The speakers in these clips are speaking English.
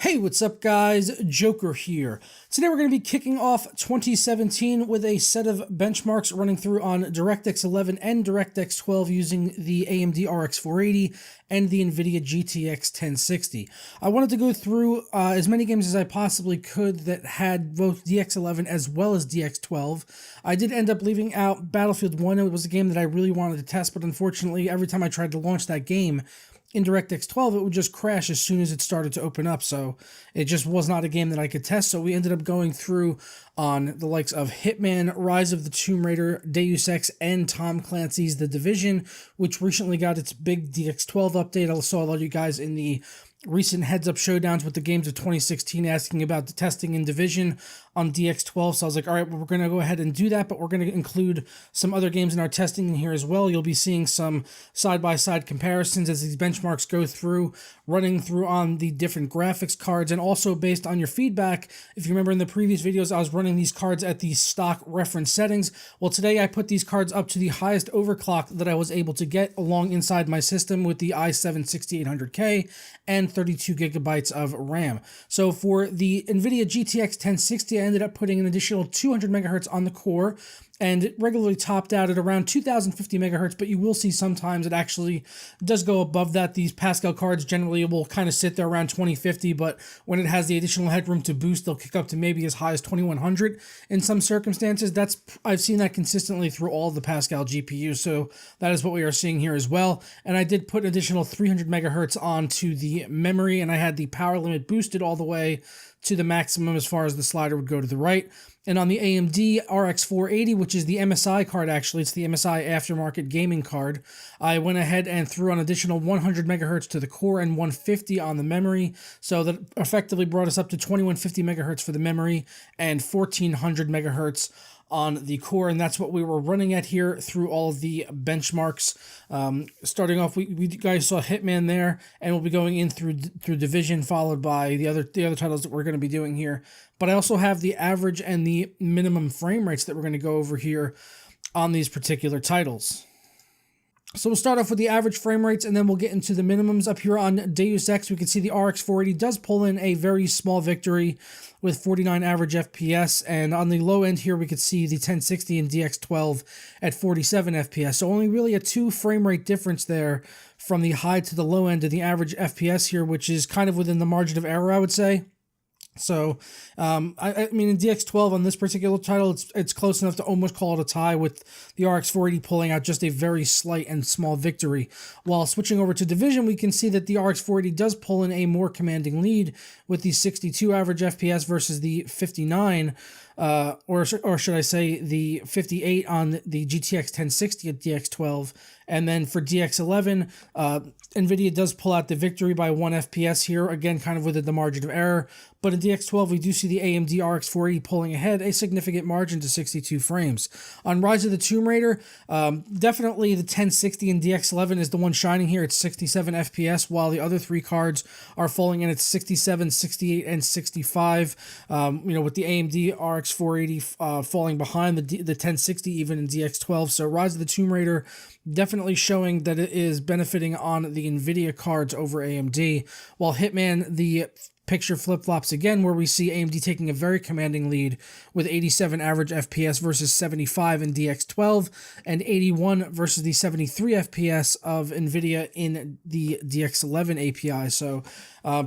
Hey, what's up guys? Joker here. Today we're going to be kicking off 2017 with a set of benchmarks running through on DirectX 11 and DirectX 12 using the AMD RX 480 and the NVIDIA GTX 1060. I wanted to go through as many games as I possibly could that had both DX11 as well as DX12. I did end up leaving out Battlefield 1. It was a game that I really wanted to test, but unfortunately every time I tried to launch that game in DirectX 12, it would just crash as soon as it started to open up, so it just was not a game that I could test. So we ended up going through on the likes of Hitman, Rise of the Tomb Raider, Deus Ex, and Tom Clancy's The Division, which recently got its big DX12 update. I saw a lot of you guys in the recent heads-up showdowns with the games of 2016 asking about the testing in Division on DX12, so I was like, all right, well, we're going to go ahead and do that, but we're going to include some other games in our testing in here as well. You'll be seeing some side-by-side comparisons as these benchmarks go through, running through on the different graphics cards, and also based on your feedback. If you remember in the previous videos, I was running these cards at the stock reference settings. Well, today I put these cards up to the highest overclock that I was able to get along inside my system with the i7 6800K and 32 gigabytes of RAM. So for the NVIDIA GTX 1060, I ended up putting an additional 200 megahertz on the core, and it regularly topped out at around 2050 megahertz, but you will see sometimes it actually does go above that. These Pascal cards generally will kind of sit there around 2050, but when it has the additional headroom to boost, they'll kick up to maybe as high as 2100 in some circumstances. I've seen that consistently through all of the Pascal GPUs, so that is what we are seeing here as well. And I did put an additional 300 megahertz onto the memory, and I had the power limit boosted all the way to the maximum as far as the slider would go to the right. And on the AMD RX 480, which is the MSI card, actually, it's the MSI aftermarket gaming card, I went ahead and threw an additional 100 megahertz to the core and 150 on the memory. So that effectively brought us up to 2150 megahertz for the memory and 1400 megahertz on the core, and that's what we were running at here through all of the benchmarks. Starting off, we guys saw Hitman there, and we'll be going in through Division, followed by the other titles that we're going to be doing here. But I also have the average and the minimum frame rates that we're going to go over here on these particular titles. So we'll start off with the average frame rates, and then we'll get into the minimums. Up here on Deus Ex, we can see the RX 480 does pull in a very small victory with 49 average FPS, and on the low end here, we could see the 1060 and DX12 at 47 FPS. So only really a 2 frame rate difference there from the high to the low end of the average FPS here, which is kind of within the margin of error, I would say. So, I mean, in DX12 on this particular title, it's close enough to almost call it a tie, with the RX 480 pulling out just a very slight and small victory. While switching over to Division, we can see that the RX 480 does pull in a more commanding lead with the 62 average FPS versus the 59, or should I say the 58 on the GTX 1060 at DX12. And then for DX11, NVIDIA does pull out the victory by 1 FPS here, again, kind of within the margin of error. But in DX12, we do see the AMD RX 480 pulling ahead a significant margin to 62 frames. On Rise of the Tomb Raider, definitely the 1060 and DX11 is the one shining here at 67 FPS, while the other 3 cards are falling in at 67, 68, and 65. With the AMD RX 480 falling behind the 1060 even in DX12. So Rise of the Tomb Raider definitely showing that it is benefiting on the NVIDIA cards over AMD, while Hitman, the picture flip-flops again, where we see AMD taking a very commanding lead with 87 average FPS versus 75 in DX12 and 81 versus the 73 FPS of NVIDIA in the DX11 API. So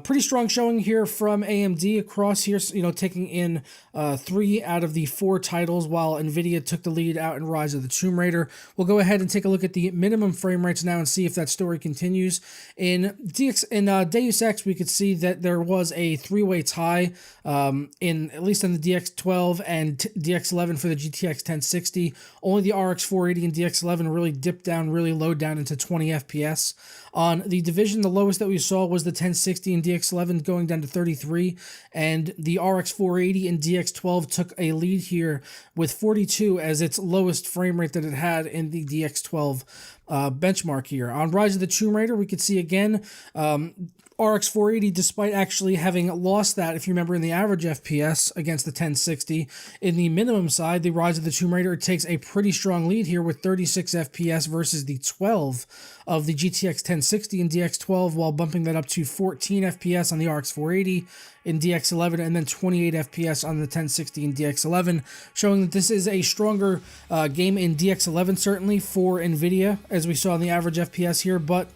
pretty strong showing here from AMD across here, taking in 3 out of the 4 titles, while NVIDIA took the lead out in Rise of the Tomb Raider. We'll go ahead and take a look at the minimum frame rates now and see if that story continues. In Deus Ex, we could see that there was a 3-way tie at least in the DX12 and DX11 for the GTX 1060. Only the RX 480 and DX11 really dipped down really low, down into 20 FPS. On the Division, the lowest that we saw was the 1060 and DX11 going down to 33, and the RX 480 and DX12 took a lead here with 42 as its lowest frame rate that it had in the DX12 benchmark here. On Rise of the Tomb Raider, we could see again RX 480, despite actually having lost that, if you remember, in the average FPS against the 1060, in the minimum side, the Rise of the Tomb Raider takes a pretty strong lead here with 36 FPS versus the 12 of the GTX 1060 and DX12, while bumping that up to 14 FPS on the RX 480 in DX11 and then 28 FPS on the 1060 and DX11, showing that this is a stronger game in DX11 certainly for NVIDIA, as we saw in the average FPS here, but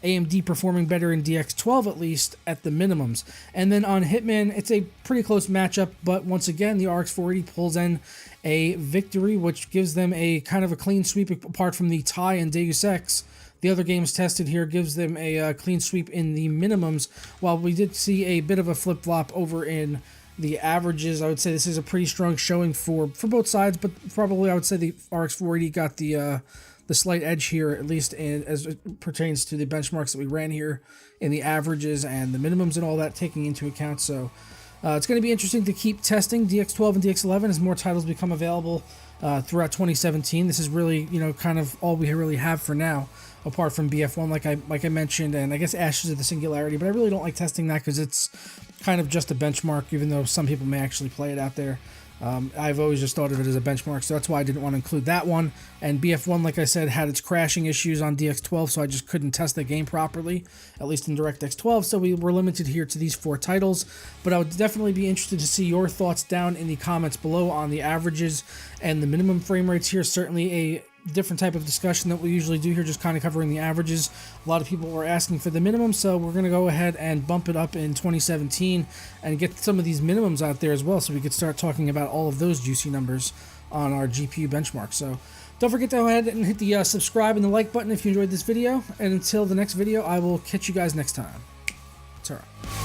AMD performing better in DX12 at least at the minimums. And then on Hitman, it's a pretty close matchup, but once again, the RX 480 pulls in a victory, which gives them a kind of a clean sweep apart from the tie in Deus Ex. The other games tested here gives them a clean sweep in the minimums, while we did see a bit of a flip-flop over in the averages. I would say this is a pretty strong showing for both sides, but probably I would say the RX 480 got the slight edge here, at least as it pertains to the benchmarks that we ran here in the averages and the minimums and all that taking into account. So it's going to be interesting to keep testing DX12 and DX11 as more titles become available throughout 2017. This is really, kind of all we really have for now, apart from BF1, like I mentioned, and I guess Ashes of the Singularity, but I really don't like testing that because it's kind of just a benchmark, even though some people may actually play it out there. I've always just thought of it as a benchmark, so that's why I didn't want to include that one. And BF1, like I said, had its crashing issues on DX12, so I just couldn't test the game properly, at least in DirectX 12, so we were limited here to these 4 titles. But I would definitely be interested to see your thoughts down in the comments below on the averages and the minimum frame rates here. Certainly a different type of discussion that we usually do here, just kind of covering the averages. A lot of people were asking for the minimum, so we're going to go ahead and bump it up in 2017 and get some of these minimums out there as well, so we could start talking about all of those juicy numbers on our GPU benchmark. So don't forget to go ahead and hit the subscribe and the like button if you enjoyed this video, and until the next video, I will catch you guys next time. Ta-ra.